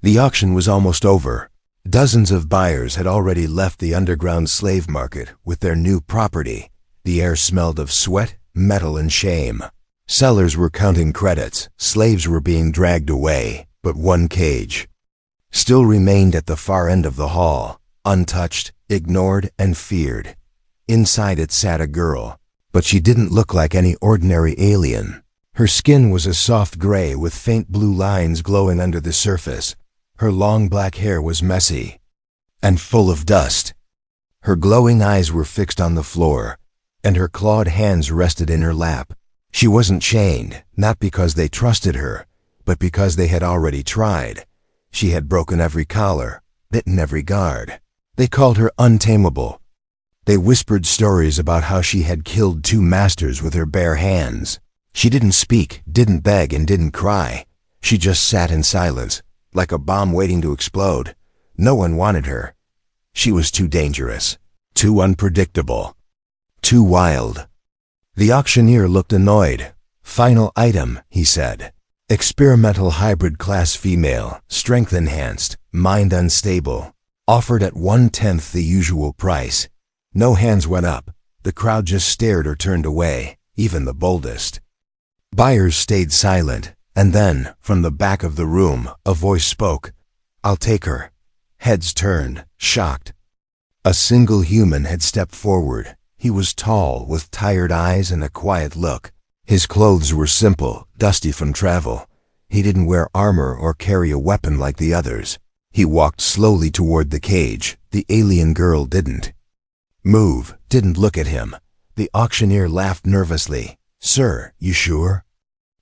The auction was almost over. Dozens of buyers had already left the underground slave market with their new property. The air smelled of sweat, metal, and shame. Sellers were counting credits, slaves were being dragged away, but one cage still remained at the far end of the hall, untouched, ignored, and feared. Inside it sat a girl, but she didn't look like any ordinary alien. Her skin was a soft gray with faint blue lines glowing under the surface. Her long black hair was messy and full of dust. Her glowing eyes were fixed on the floor, and her clawed hands rested in her lap. She wasn't chained, not because they trusted her, but because they had already tried. She had broken every collar, bitten every guard. They called her Untamable. They whispered stories about how she had killed 2 masters with her bare hands. She didn't speak, didn't beg, and didn't cry. She just sat in silence, like a bomb waiting to explode. No one wanted her. She was too dangerous, too unpredictable, too wild. The auctioneer looked annoyed. "Final item," he said. "Experimental hybrid class female, strength enhanced, mind unstable. Offered at 1/10 the usual price." No hands went up. The crowd just stared or turned away, even the boldest. Buyers stayed silent, and then, from the back of the room, a voice spoke. "I'll take her." Heads turned, shocked. A single human had stepped forward. He was tall, with tired eyes and a quiet look. His clothes were simple, dusty from travel. He didn't wear armor or carry a weapon like the others. He walked slowly toward the cage. The alien girl didn't move, didn't look at him. The auctioneer laughed nervously. "Sir, you sure?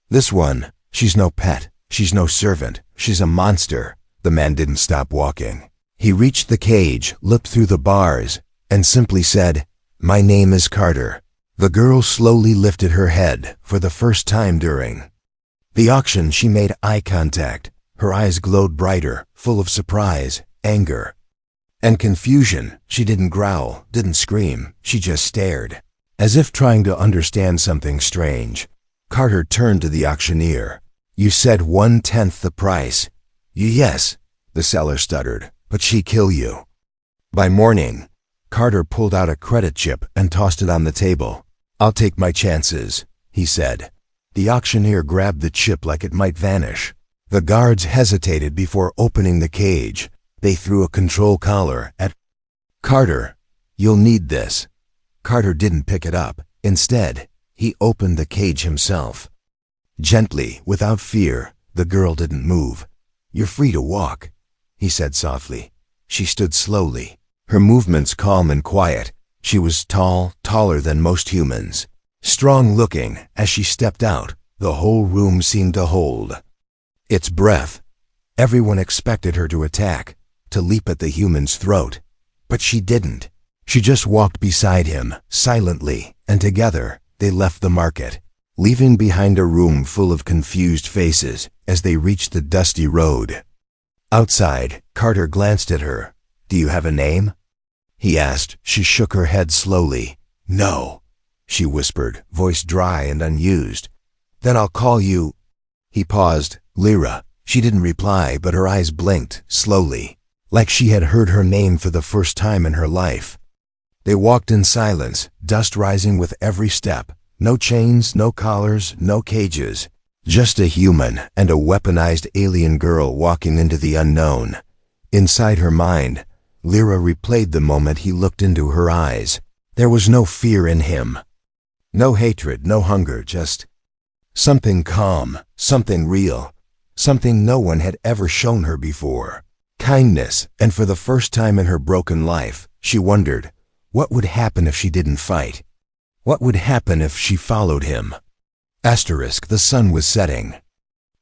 This one, she's no pet, she's no servant, she's a monster." The man didn't stop walking. He reached the cage, looked through the bars, and simply said, "My name is Carter." The girl slowly lifted her head for the first time during the auction. She made eye contact. Her eyes glowed brighter, full of surprise, anger, and confusion. She didn't growl, didn't scream. She just stared, as if trying to understand something strange. Carter turned to the auctioneer. "You said 1/10 the price." Yes," the seller stuttered, "but she kill you by morning." Carter pulled out a credit chip and tossed it on the table. "I'll take my chances," he said. The auctioneer grabbed the chip like it might vanish. The guards hesitated before opening the cage. They threw a control collar at Carter. "You'll need this." Carter didn't pick it up. Instead, he opened the cage himself. Gently, without fear, the girl didn't move. "You're free to walk," he said softly. She stood slowly, her movements calm and quiet. She was tall, taller than most humans. Strong-looking, as she stepped out, the whole room seemed to hold its breath. Everyone expected her to attack, to leap at the human's throat. But she didn't. She just walked beside him, silently, and together they left the market, leaving behind a room full of confused faces as they reached the dusty road. Outside, Carter glanced at her. "Do you have a name?" he asked. She shook her head slowly. "No," she whispered, voice dry and unused. "Then I'll call you—" He paused. "Lyra." She didn't reply, but her eyes blinked, slowly, like she had heard her name for the first time in her life. They walked in silence, dust rising with every step. No chains, no collars, no cages. Just a human and a weaponized alien girl walking into the unknown. Inside her mind, Lyra replayed the moment he looked into her eyes. There was no fear in him. No hatred, no hunger, just something calm, something real, something no one had ever shown her before. Kindness, and for the first time in her broken life, she wondered, what would happen if she didn't fight? What would happen if she followed him? The sun was setting.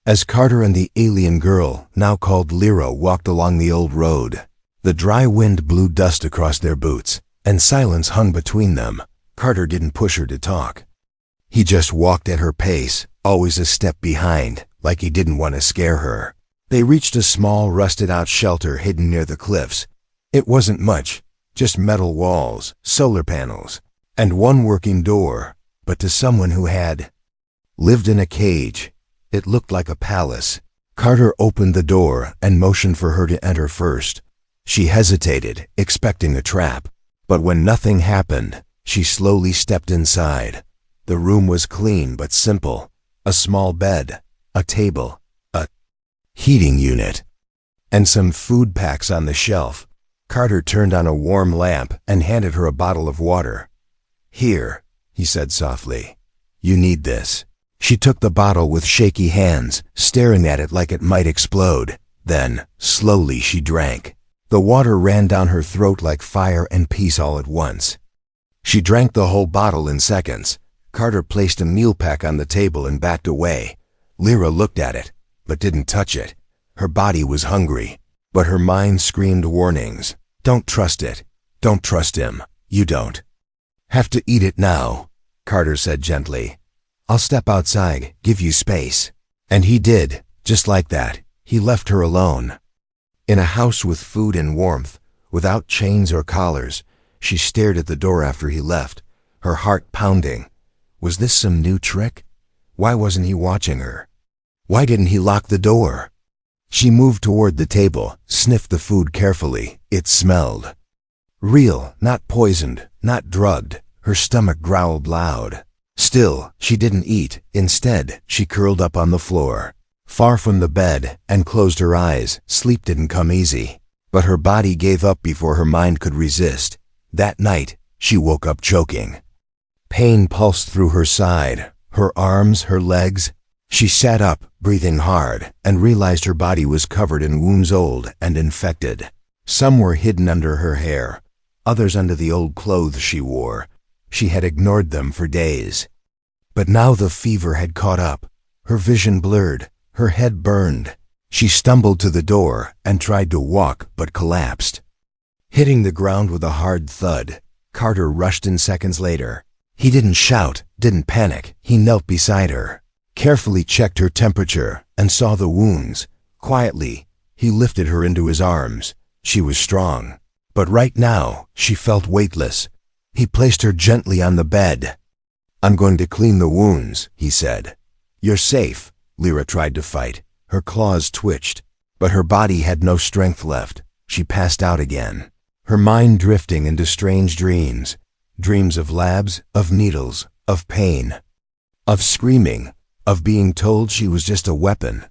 As Carter and the alien girl, now called Lyra, walked along the old road, the dry wind blew dust across their boots, and silence hung between them. Carter didn't push her to talk. He just walked at her pace, always a step behind, like he didn't want to scare her. They reached a small, rusted-out shelter hidden near the cliffs. It wasn't much, just metal walls, solar panels, and one working door. But to someone who had lived in a cage, it looked like a palace. Carter opened the door and motioned for her to enter first. She hesitated, expecting a trap. But when nothing happened, she slowly stepped inside. The room was clean but simple. A small bed, a table, a heating unit, and some food packs on the shelf. Carter turned on a warm lamp and handed her a bottle of water. "Here," he said softly. "You need this." She took the bottle with shaky hands, staring at it like it might explode. Then, slowly, she drank. The water ran down her throat like fire and peace all at once. She drank the whole bottle in seconds. Carter placed a meal pack on the table and backed away. Lyra looked at it, but didn't touch it. Her body was hungry, but her mind screamed warnings. "Don't trust it. Don't trust him. You don't have to eat it now," Carter said gently. "I'll step outside, give you space." And he did, just like that. He left her alone. In a house with food and warmth, without chains or collars, she stared at the door after he left, her heart pounding. Was this some new trick? Why wasn't he watching her? Why didn't he lock the door? She moved toward the table, sniffed the food carefully. It smelled real, not poisoned, not drugged. Her stomach growled loud. Still, she didn't eat. Instead, she curled up on the floor, far from the bed, and closed her eyes. Sleep didn't come easy, but her body gave up before her mind could resist. That night, she woke up choking. Pain pulsed through her side, her arms, her legs. She sat up, breathing hard, and realized her body was covered in wounds, old and infected. Some were hidden under her hair, others under the old clothes she wore. She had ignored them for days. But now the fever had caught up. Her vision blurred, her head burned. She stumbled to the door and tried to walk, but collapsed, hitting the ground with a hard thud. Carter rushed in seconds later. He didn't shout, didn't panic. He knelt beside her, carefully checked her temperature, and saw the wounds. Quietly, he lifted her into his arms. She was strong, but right now, she felt weightless. He placed her gently on the bed. "I'm going to clean the wounds," he said. "You're safe." Lyra tried to fight. Her claws twitched, but her body had no strength left. She passed out again, her mind drifting into strange dreams. Dreams of labs, of needles, of pain, of screaming, of being told she was just a weapon,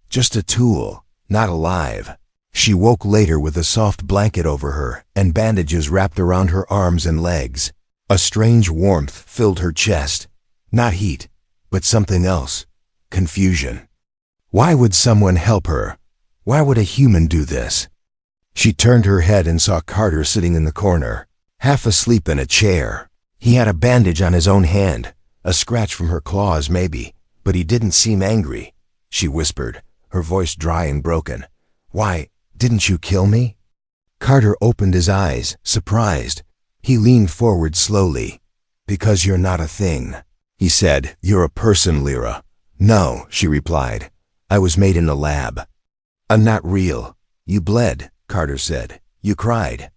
just a tool, not alive. She woke later with a soft blanket over her and bandages wrapped around her arms and legs. A strange warmth filled her chest. Not heat, but something else. Confusion. Why would someone help her? Why would a human do this? She turned her head and saw Carter sitting in the corner, half asleep in a chair. He had a bandage on his own hand, a scratch from her claws maybe, but he didn't seem angry. She whispered, her voice dry and broken. "Why, didn't you kill me?" Carter opened his eyes, surprised. He leaned forward slowly. "Because you're not a thing," he said. "You're a person, Lyra." "No," she replied. "I was made in a lab." "I'm not real." "You bled," Carter said. "You cried.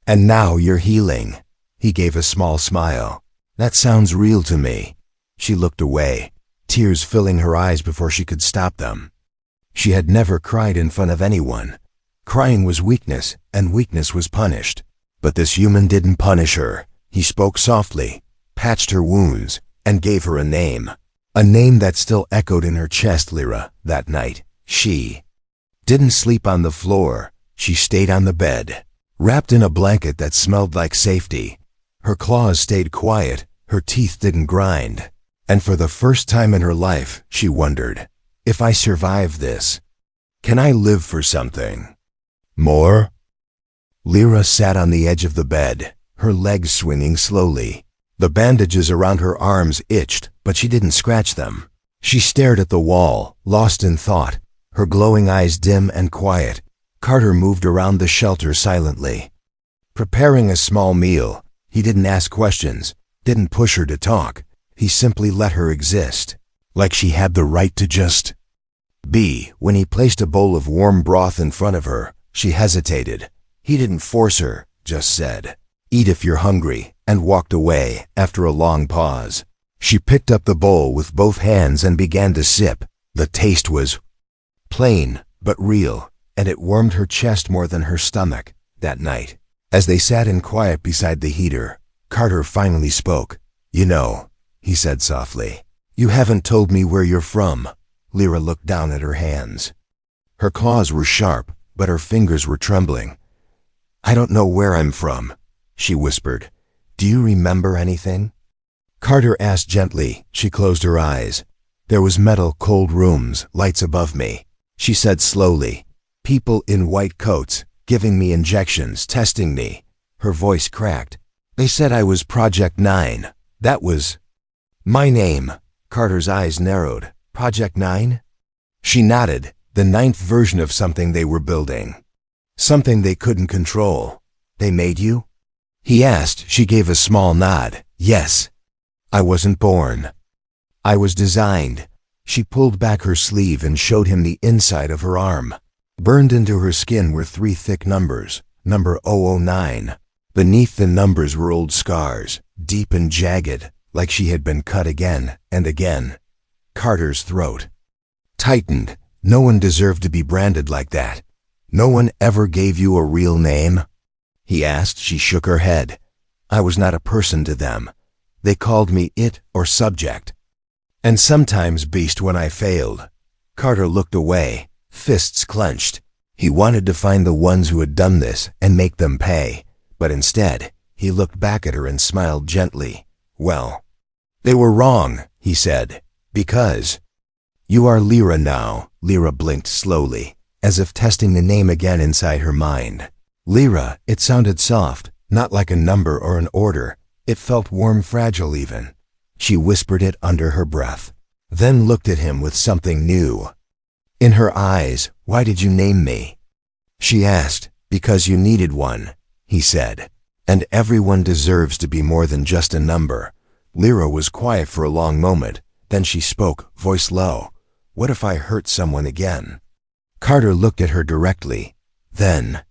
And now you're healing." He gave a small smile. "That sounds real to me." She looked away, tears filling her eyes before she could stop them. She had never cried in front of anyone. Crying was weakness, and weakness was punished. But this human didn't punish her. He spoke softly, patched her wounds, and gave her a name. A name that still echoed in her chest. Lyra, that night, she didn't sleep on the floor. She stayed on the bed, wrapped in a blanket that smelled like safety. Her claws stayed quiet, her teeth didn't grind. And for the first time in her life, she wondered, if I survive this, can I live for something more? Lyra sat on the edge of the bed, her legs swinging slowly. The bandages around her arms itched, but she didn't scratch them. She stared at the wall, lost in thought, her glowing eyes dim and quiet. Carter moved around the shelter silently, preparing a small meal. He didn't ask questions, didn't push her to talk. He simply let her exist, like she had the right to just be. When he placed a bowl of warm broth in front of her, she hesitated. He didn't force her, just said, "Eat if you're hungry," and walked away. After a long pause, she picked up the bowl with both hands and began to sip. The taste was Plain, but real, and it warmed her chest more than her stomach that night. As they sat in quiet beside the heater, Carter finally spoke. "You know," he said softly, "you haven't told me where you're from." Lyra looked down at her hands. Her claws were sharp, but her fingers were trembling. "I don't know where I'm from," she whispered. "Do you remember anything?" Carter asked gently. She closed her eyes. "There was metal, cold rooms, lights above me," she said slowly. "People in white coats, giving me injections, testing me." Her voice cracked. "They said I was Project 9. That was my name." Carter's eyes narrowed. "Project 9? She nodded. "The 9th version of something they were building. Something they couldn't control." "They made you?" he asked. She gave a small nod. "Yes. I wasn't born. I was designed." She pulled back her sleeve and showed him the inside of her arm. Burned into her skin were 3 thick numbers. Number 009. Beneath the numbers were old scars, deep and jagged, like she had been cut again and again. Carter's throat tightened. No one deserved to be branded like that. "No one ever gave you a real name?" he asked. She shook her head. "I was not a person to them. They called me it or subject. And sometimes beast when I failed." Carter looked away, fists clenched. He wanted to find the ones who had done this and make them pay, but instead, he looked back at her and smiled gently. "Well, they were wrong," he said, "because you are Lyra now." Lyra blinked slowly, as if testing the name again inside her mind. Lyra, it sounded soft, not like a number or an order. It felt warm, fragile even. She whispered it under her breath, then looked at him with something new in her eyes. "Why did you name me?" she asked. "Because you needed one," he said. "And everyone deserves to be more than just a number." Lyra was quiet for a long moment. Then she spoke, voice low. "What if I hurt someone again?" Carter looked at her directly. "Then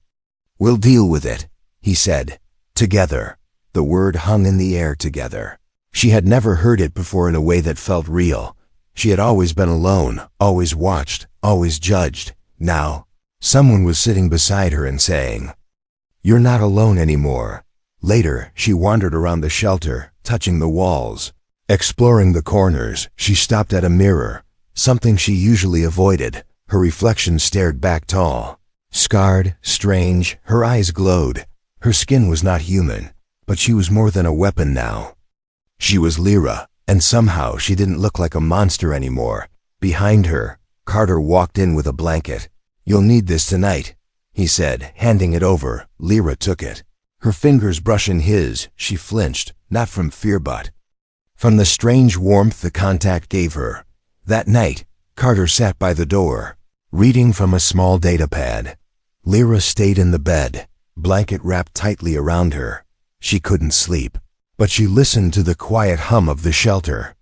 we'll deal with it," he said. "Together." The word hung in the air, together. She had never heard it before in a way that felt real. She had always been alone, always watched, always judged. Now, someone was sitting beside her and saying, "You're not alone anymore." Later, she wandered around the shelter, touching the walls, exploring the corners. She stopped at a mirror, something she usually avoided. Her reflection stared back tall, scarred, strange. Her eyes glowed. Her skin was not human, but she was more than a weapon now. She was Lyra, and somehow she didn't look like a monster anymore. Behind her, Carter walked in with a blanket. "You'll need this tonight," he said, handing it over. Lyra took it. Her fingers brushing his, she flinched, not from fear but from the strange warmth the contact gave her. That night, Carter sat by the door, reading from a small datapad. Lyra stayed in the bed, blanket wrapped tightly around her. She couldn't sleep, but she listened to the quiet hum of the shelter.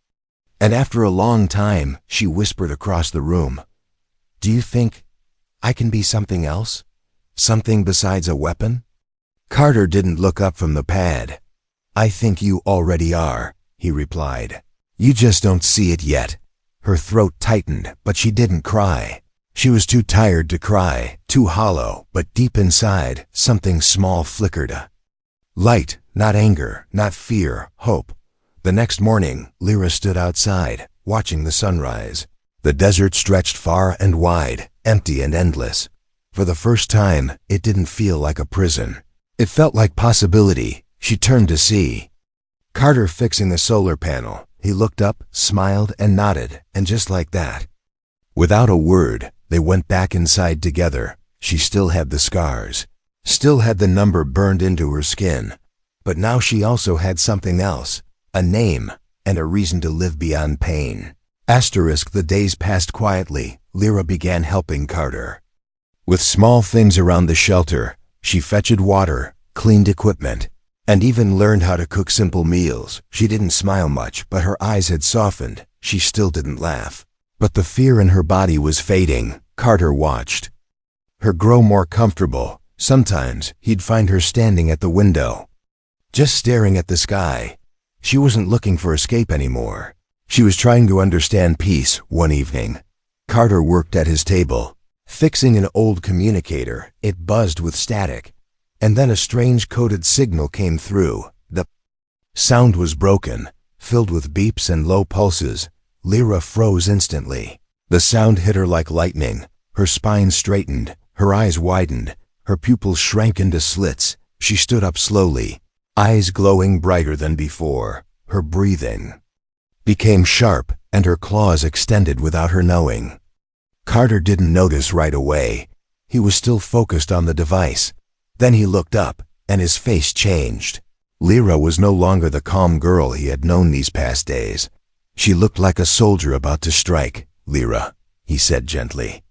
And after a long time, she whispered across the room, "Do you think I can be something else? Something besides a weapon?" Carter didn't look up from the pad. "I think you already are," he replied. "You just don't see it yet." Her throat tightened, but she didn't cry. She was too tired to cry, too hollow, but deep inside, something small flickered. Light, not anger, not fear, hope. The next morning, Lyra stood outside, watching the sunrise. The desert stretched far and wide, empty and endless. For the first time, it didn't feel like a prison. It felt like possibility. She turned to see Carter fixing the solar panel. He looked up, smiled, and nodded, and just like that, without a word, they went back inside together. She still had the scars, still had the number burned into her skin, but now she also had something else, a name, and a reason to live beyond pain. The days passed quietly. Lyra began helping Carter with small things around the shelter. She fetched water, cleaned equipment, and even learned how to cook simple meals. She didn't smile much, but her eyes had softened. She still didn't laugh, but the fear in her body was fading. Carter watched her grow more comfortable. Sometimes he'd find her standing at the window, just staring at the sky. She wasn't looking for escape anymore. She was trying to understand peace. One evening, Carter worked at his table, fixing an old communicator. It buzzed with static, and then a strange coded signal came through. The sound was broken, filled with beeps and low pulses. Lyra froze instantly. The sound hit her like lightning. Her spine straightened, her eyes widened, her pupils shrank into slits. She stood up slowly, eyes glowing brighter than before. Her breathing became sharp, and her claws extended without her knowing. Carter didn't notice right away. He was still focused on the device. Then he looked up, and his face changed. Lyra was no longer the calm girl he had known these past days. She looked like a soldier about to strike. "Lyra," he said gently.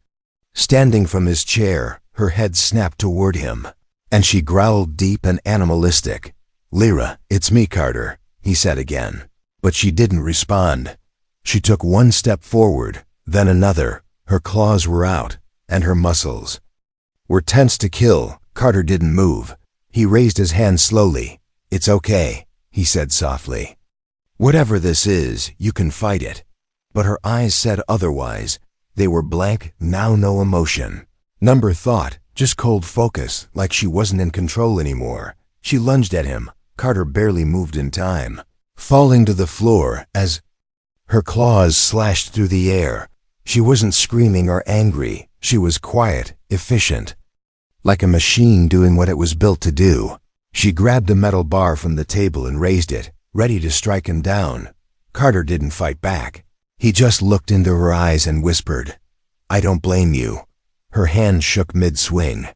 Standing from his chair, her head snapped toward him, and she growled deep and animalistic. "Lyra, it's me, Carter," he said again. But she didn't respond. She took one step forward, then another. Her claws were out, and her muscles were tense to kill. Carter didn't move. He raised his hand slowly. "It's okay," he said softly. "Whatever this is, you can fight it." But her eyes said otherwise. They were blank, now no emotion. Number thought, just cold focus, like she wasn't in control anymore. She lunged at him. Carter barely moved in time, falling to the floor as her claws slashed through the air. She wasn't screaming or angry. She was quiet, efficient, like a machine doing what it was built to do. She grabbed a metal bar from the table and raised it, ready to strike him down. Carter didn't fight back. He just looked into her eyes and whispered, "I don't blame you." Her hand shook mid-swing.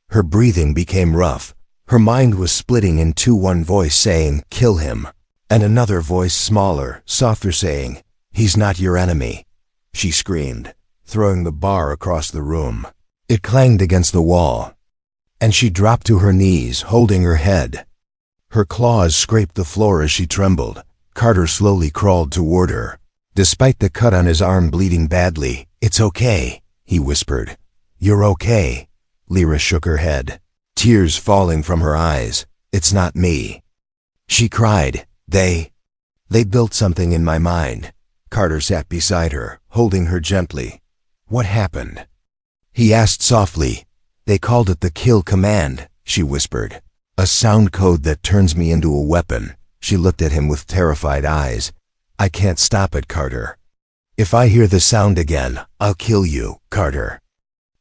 Her breathing became rough. Her mind was splitting in two, one voice saying, "Kill him," and another voice, smaller, softer, saying, "He's not your enemy." She screamed, throwing the bar across the room. It clanged against the wall, and she dropped to her knees, holding her head. Her claws scraped the floor as she trembled. Carter slowly crawled toward her, despite the cut on his arm bleeding badly. "It's okay," he whispered. "You're okay." Lyra shook her head, tears falling from her eyes. "It's not me," she cried. They built something in my mind." Carter sat beside her, holding her gently. "What happened?" he asked softly. "They called it the kill command," she whispered. "A sound code that turns me into a weapon." She looked at him with terrified eyes. "I can't stop it, Carter. If I hear the sound again, I'll kill you." Carter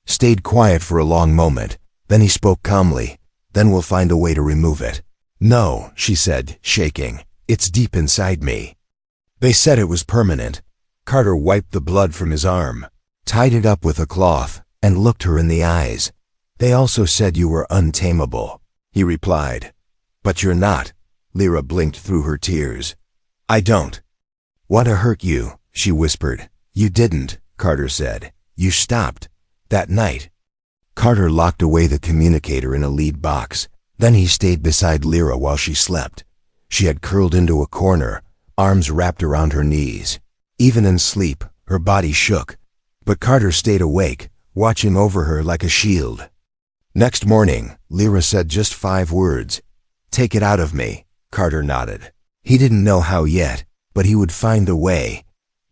stayed quiet for a long moment. Then he spoke calmly. "Then we'll find a way to remove it." "No," she said, shaking. "It's deep inside me. They said it was permanent." Carter wiped the blood from his arm, tied it up with a cloth, and looked her in the eyes. "They also said you were untamable," he replied. "But you're not." Lyra blinked through her tears. "I don't want to hurt you," she whispered. "You didn't," Carter said. "You stopped that night." Carter locked away the communicator in a lead box. Then he stayed beside Lyra while she slept. She had curled into a corner, arms wrapped around her knees. Even in sleep, her body shook. But Carter stayed awake, watching over her like a shield. Next morning, Lyra said just 5 words. "Take it out of me." Carter nodded. He didn't know how yet, but he would find a way,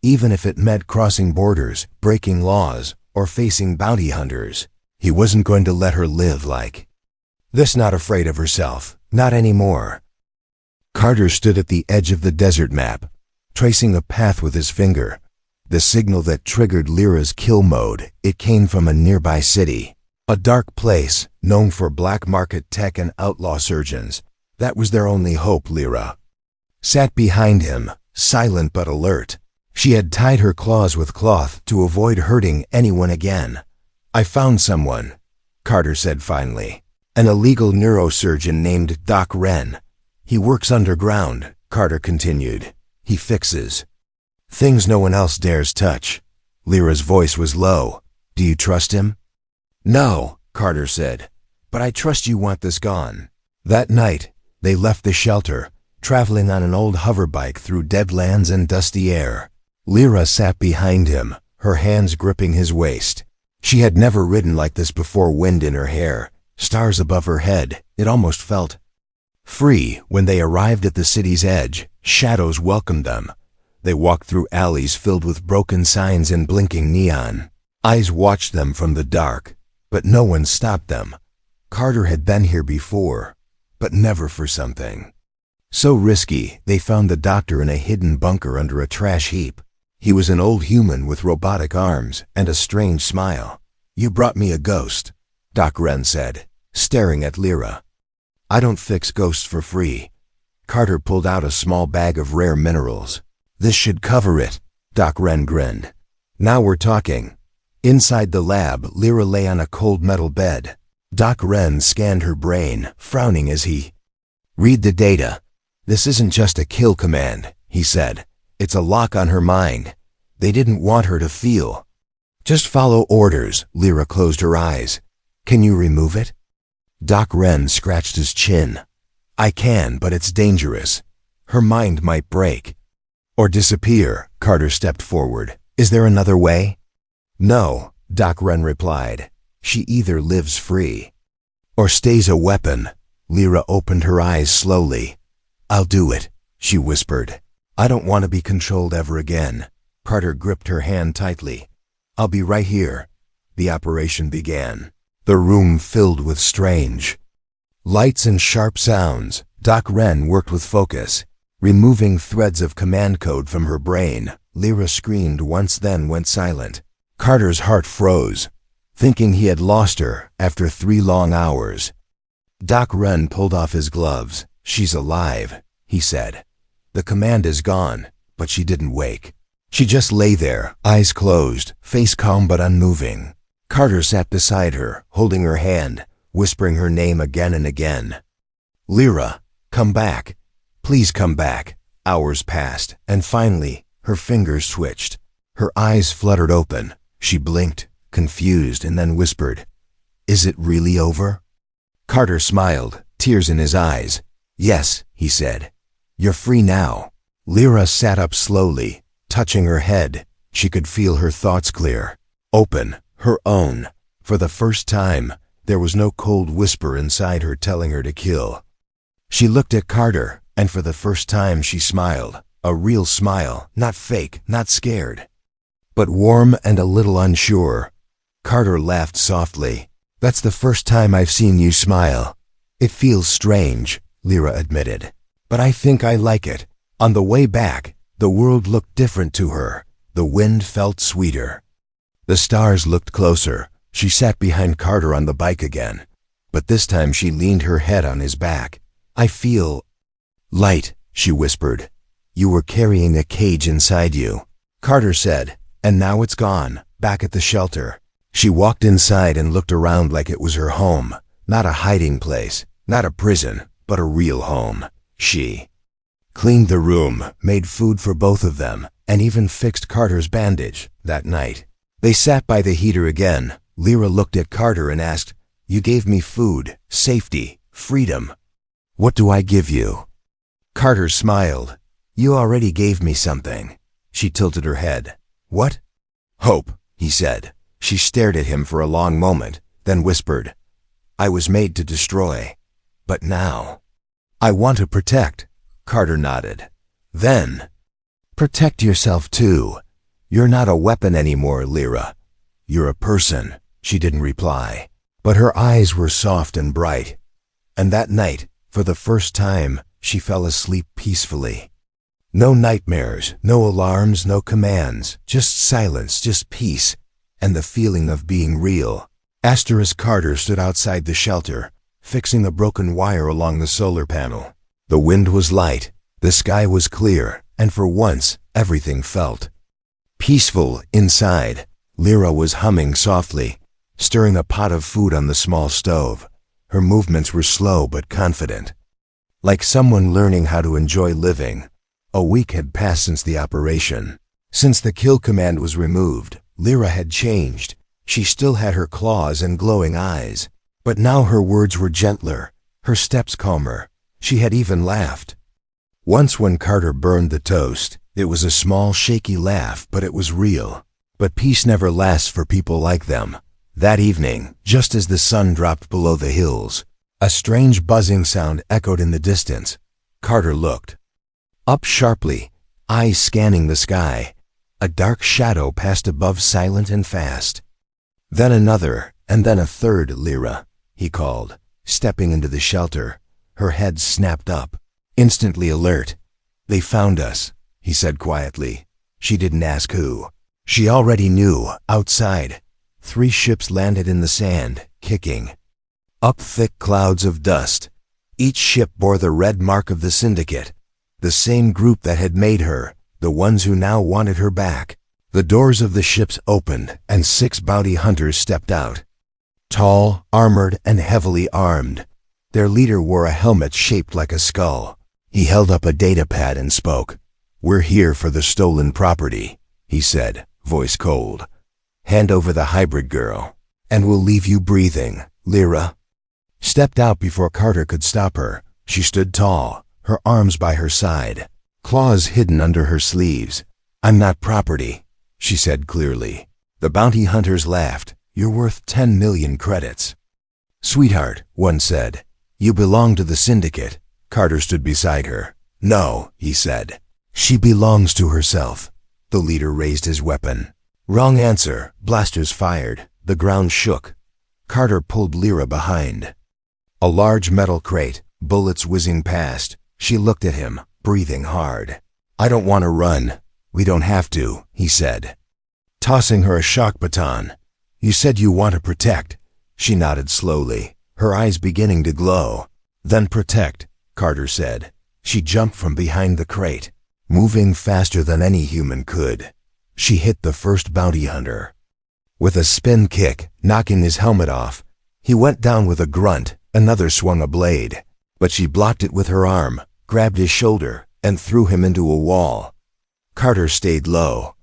even if it meant crossing borders, breaking laws, or facing bounty hunters. He wasn't going to let her live like this, not afraid of herself, not anymore. Carter stood at the edge of the desert map, tracing a path with his finger. The signal that triggered Lyra's kill mode, it came from a nearby city. A dark place, known for black market tech and outlaw surgeons. That was their only hope. Lyra sat behind him, silent but alert. She had tied her claws with cloth to avoid hurting anyone again. "I found someone," Carter said finally. "An illegal neurosurgeon named Doc Wren. He works underground," Carter continued. "He fixes things no one else dares touch." Lyra's voice was low. "Do you trust him?" "No," Carter said, "but I trust you want this gone." That night, they left the shelter, traveling on an old hoverbike through dead lands and dusty air. Lyra sat behind him, her hands gripping his waist. She had never ridden like this before, wind in her hair, stars above her head. It almost felt free. When they arrived at the city's edge, shadows welcomed them. They walked through alleys filled with broken signs and blinking neon. Eyes watched them from the dark, but no one stopped them. Carter had been here before, but never for something so risky. They found the doctor in a hidden bunker under a trash heap. He was an old human with robotic arms and a strange smile. "You brought me a ghost," Doc Wren said, staring at Lyra. "I don't fix ghosts for free." Carter pulled out a small bag of rare minerals. "This should cover it," Doc Wren grinned. "Now we're talking." Inside the lab, Lyra lay on a cold metal bed. Doc Wren scanned her brain, frowning as he read the data. "This isn't just a kill command," he said. "It's a lock on her mind. They didn't want her to feel." "Just follow orders." Lyra closed her eyes. "Can you remove it?" Doc Wren scratched his chin. "I can, but it's dangerous. Her mind might break. Or disappear." Carter stepped forward. "Is there another way?" "No," Doc Wren replied. "She either lives free or stays a weapon." Lyra opened her eyes slowly. "I'll do it," she whispered. "I don't want to be controlled ever again." Carter gripped her hand tightly. "I'll be right here." The operation began. The room filled with strange lights and sharp sounds. Doc Wren worked with focus, removing threads of command code from her brain. Lyra screamed once, then went silent. Carter's heart froze, thinking he had lost her after 3 long hours. Doc Wren pulled off his gloves. "She's alive," he said. "The command is gone, but she didn't wake. She just lay there, eyes closed, face calm but unmoving." Carter sat beside her, holding her hand, whispering her name again and again. "Lyra, come back. Please come back." Hours passed, and finally, her fingers switched. Her eyes fluttered open. She blinked, confused, and then whispered, "Is it really over?" Carter smiled, tears in his eyes. "Yes," he said. "You're free now." Lyra sat up slowly, touching her head. She could feel her thoughts clear, open, her own. For the first time, there was no cold whisper inside her telling her to kill. She looked at Carter, and for the first time she smiled. A real smile, not fake, not scared, but warm and a little unsure. Carter laughed softly. "That's the first time I've seen you smile." "It feels strange," Lyra admitted, "but I think I like it." On the way back, the world looked different to her. The wind felt sweeter. The stars looked closer. She sat behind Carter on the bike again, but this time she leaned her head on his back. "I feel light," she whispered. "You were carrying a cage inside you." Carter said, "And now it's gone, back at the shelter." She walked inside and looked around like it was her home. Not a hiding place, not a prison, but a real home. She cleaned the room, made food for both of them, and even fixed Carter's bandage. That night, they sat by the heater again. Lyra looked at Carter and asked, "You gave me food, safety, freedom. What do I give you?" Carter smiled. "You already gave me something." She tilted her head. "What?" "Hope," he said. She stared at him for a long moment, then whispered, "I was made to destroy, but now I want to protect." Carter nodded. "Then protect yourself too. You're not a weapon anymore, Lyra. You're a person." She didn't reply, but her eyes were soft and bright. And that night, for the first time, she fell asleep peacefully. No nightmares, no alarms, no commands, just silence, just peace, and the feeling of being real. Carter stood outside the shelter, fixing the broken wire along the solar panel. The wind was light, the sky was clear, and for once, everything felt peaceful inside. Lyra was humming softly, stirring a pot of food on the small stove. Her movements were slow but confident, like someone learning how to enjoy living. A week had passed since the operation. Since the kill command was removed, Lyra had changed. She still had her claws and glowing eyes, but now her words were gentler, her steps calmer. She had even laughed. Once when Carter burned the toast, it was a small, shaky laugh, but it was real. But peace never lasts for people like them. That evening, just as the sun dropped below the hills, a strange buzzing sound echoed in the distance. Carter looked up sharply. eyes scanning the sky. A dark shadow passed above, silent and fast. Then another, and then a third. "Lyra," he called, stepping into the shelter. Her head snapped up, instantly alert. "They found us," he said quietly. She didn't ask who. She already knew. Outside, 3 ships landed in the sand, kicking up thick clouds of dust. Each ship bore the red mark of the Syndicate, the same group that had made her, the ones who now wanted her back. The doors of the ships opened, and 6 bounty hunters stepped out. Tall, armored, and heavily armed. Their leader wore a helmet shaped like a skull. He held up a data pad and spoke. "We're here for the stolen property," he said, voice cold. "Hand over the hybrid girl, and we'll leave you breathing." Lyra stepped out before Carter could stop her. She stood tall, her arms by her side, claws hidden under her sleeves. "I'm not property," she said clearly. The bounty hunters laughed. "You're worth 10 million credits." "Sweetheart," one said, "you belong to the Syndicate." Carter stood beside her. "No," he said. "She belongs to herself." The leader raised his weapon. Wrong answer. Blasters fired. The ground shook. Carter pulled Lyra behind. A large metal crate, bullets whizzing past. She looked at him, breathing hard. "I don't want to run." "We don't have to," he said, tossing her a shock baton. "You said you want to protect." She nodded slowly, her eyes beginning to glow. "Then protect," Carter said. She jumped from behind the crate, moving faster than any human could. She hit the first bounty hunter with a spin kick, knocking his helmet off. He went down with a grunt. Another swung a blade, but she blocked it with her arm, grabbed his shoulder, and threw him into a wall. Carter stayed low,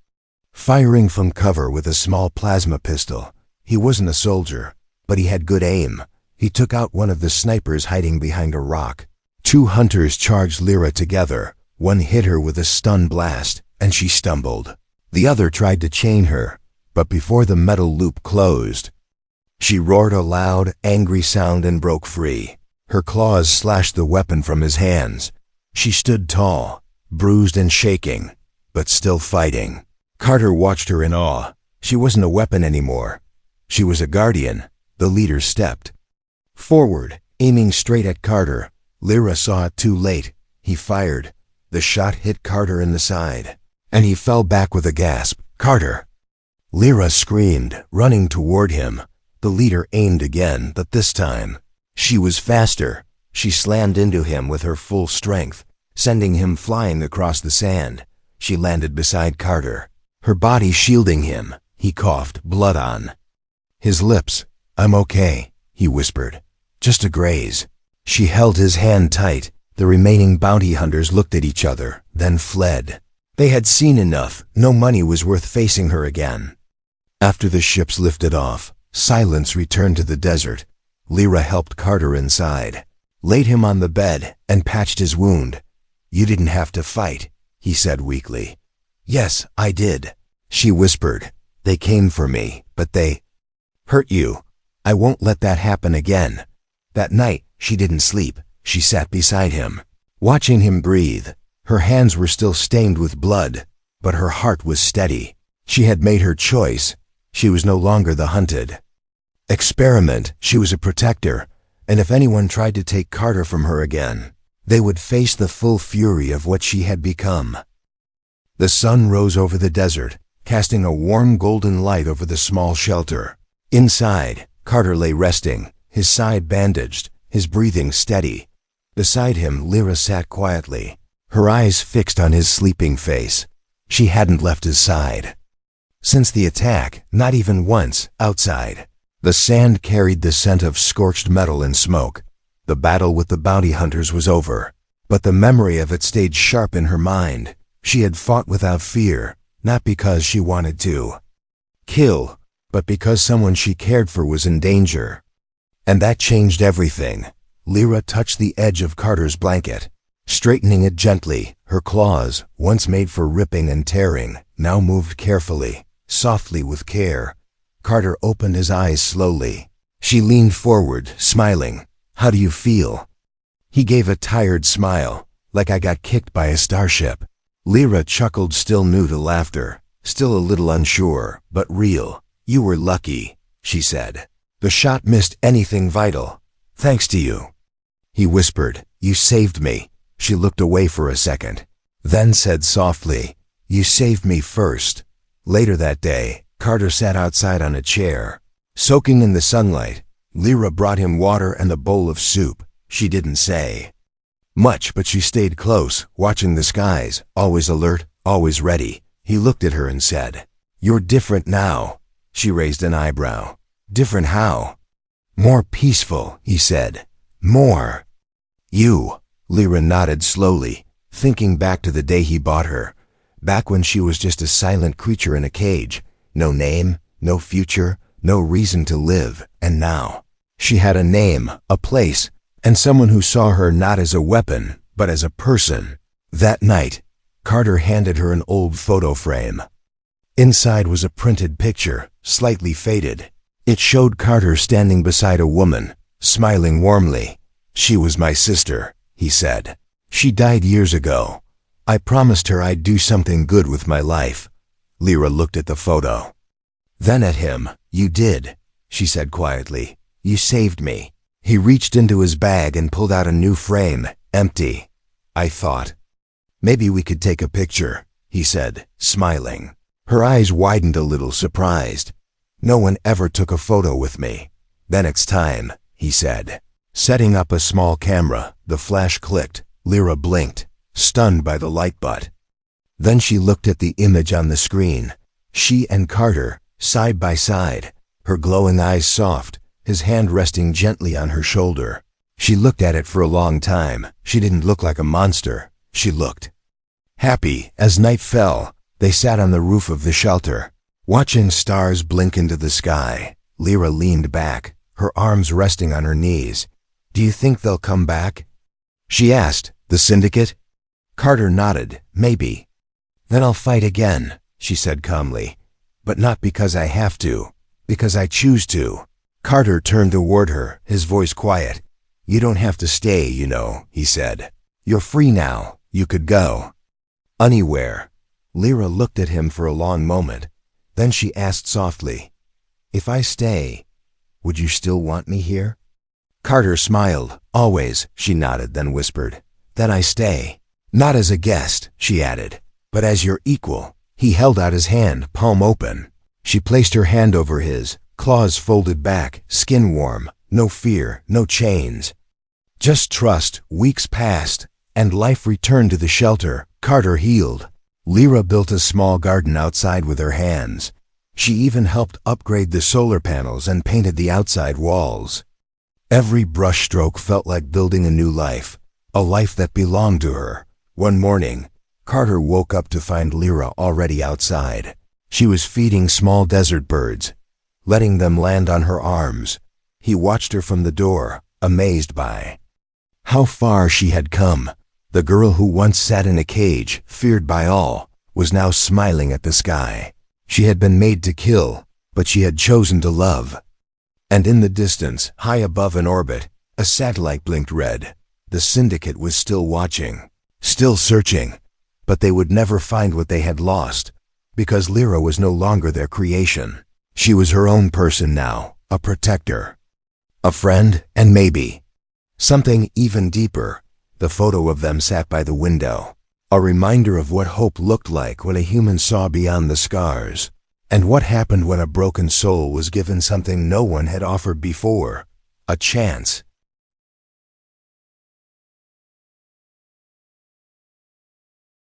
firing from cover with a small plasma pistol. He wasn't a soldier, but he had good aim. He took out one of the snipers hiding behind a rock. 2 hunters charged Lyra together. One hit her with a stun blast, and she stumbled. The other tried to chain her, but before the metal loop closed, she roared a loud, angry sound and broke free. Her claws slashed the weapon from his hands. She stood tall, bruised and shaking, but still fighting. Carter watched her in awe. She wasn't a weapon anymore. She was a guardian. The leader stepped forward, aiming straight at Carter. Lyra saw it too late. He fired. The shot hit Carter in the side, and he fell back with a gasp. "Carter!" Lyra screamed, running toward him. The leader aimed again, but this time she was faster. She slammed into him with her full strength, sending him flying across the sand. She landed beside Carter, her body shielding him. He coughed, blood on his lips. "I'm okay," he whispered. "Just a graze." She held his hand tight. The remaining bounty hunters looked at each other, then fled. They had seen enough. No money was worth facing her again. After the ships lifted off, silence returned to the desert. Lyra helped Carter inside, laid him on the bed, and patched his wound. "You didn't have to fight," he said weakly. "Yes, I did," she whispered. "They came for me, but they hurt you. I won't let that happen again." That night, she didn't sleep. She sat beside him, watching him breathe. Her hands were still stained with blood, but her heart was steady. She had made her choice. She was no longer the hunted experiment. She was a protector, and if anyone tried to take Carter from her again, they would face the full fury of what she had become. The sun rose over the desert, casting a warm golden light over the small shelter. Inside, Carter lay resting, his side bandaged, his breathing steady. Beside him, Lyra sat quietly, her eyes fixed on his sleeping face. She hadn't left his side since the attack, not even once. Outside, the sand carried the scent of scorched metal and smoke. The battle with the bounty hunters was over, but the memory of it stayed sharp in her mind. She had fought without fear, not because she wanted to kill, but because someone she cared for was in danger. And that changed everything. Lyra touched the edge of Carter's blanket, straightening it gently. Her claws, once made for ripping and tearing, now moved carefully, softly with care. Carter opened his eyes slowly. She leaned forward, smiling. "How do you feel?" He gave a tired smile, like I got kicked by a starship. Lyra chuckled, still new to laughter, still a little unsure, but real. You were lucky, she said. The shot missed anything vital. Thanks to you. He whispered, you saved me. She looked away for a second, then said softly, you saved me first. Later that day, Carter sat outside on a chair, soaking in the sunlight. Lyra brought him water and a bowl of soup. She didn't say much, but she stayed close, watching the skies, always alert, always ready. He looked at her and said, you're different now. She raised an eyebrow. Different how? More peaceful, he said. More. You. Lyra nodded slowly, thinking back to the day he bought her. Back when she was just a silent creature in a cage. No name, no future, no reason to live. And now she had a name, a place, and someone who saw her not as a weapon, but as a person. That night, Carter handed her an old photo frame. Inside was a printed picture, slightly faded. It showed Carter standing beside a woman, smiling warmly. She was my sister, he said. She died years ago. I promised her I'd do something good with my life. Lyra looked at the photo. Then at him. You did, she said quietly. You saved me. He reached into his bag and pulled out a new frame, empty. I thought, maybe we could take a picture, he said, smiling. Her eyes widened a little, surprised. No one ever took a photo with me. Then it's time, he said. Setting up a small camera, the flash clicked. Lyra blinked, stunned by the light butt. Then she looked at the image on the screen. She and Carter, side by side, her glowing eyes soft, his hand resting gently on her shoulder. She looked at it for a long time. She didn't look like a monster. She looked happy. As night fell, they sat on the roof of the shelter, watching stars blink into the sky. Lyra leaned back, her arms resting on her knees. Do you think they'll come back? She asked. The Syndicate? Carter nodded. Maybe. Then I'll fight again, she said calmly. But not because I have to, because I choose to. Carter turned toward her, his voice quiet. You don't have to stay, you know, he said. You're free now. You could go. Anywhere. Lyra looked at him for a long moment. Then she asked softly, if I stay, would you still want me here? Carter smiled. Always, she nodded, then whispered, then I stay. Not as a guest, she added, but as your equal. He held out his hand, palm open. She placed her hand over his, claws folded back, skin warm, no fear, no chains. Just trust. Weeks passed, and life returned to the shelter. Carter healed. Lyra built a small garden outside with her hands. She even helped upgrade the solar panels and painted the outside walls. Every brushstroke felt like building a new life, a life that belonged to her. One morning, Carter woke up to find Lyra already outside. She was feeding small desert birds, letting them land on her arms. He watched her from the door, amazed by how far she had come. The girl who once sat in a cage, feared by all, was now smiling at the sky. She had been made to kill, but she had chosen to love. And in the distance, high above in orbit, a satellite blinked red. The Syndicate was still watching, still searching, but they would never find what they had lost, because Lyra was no longer their creation. She was her own person now, a protector, a friend, and maybe something even deeper. The photo of them sat by the window, a reminder of what hope looked like when a human saw beyond the scars, and what happened when a broken soul was given something no one had offered before, a chance.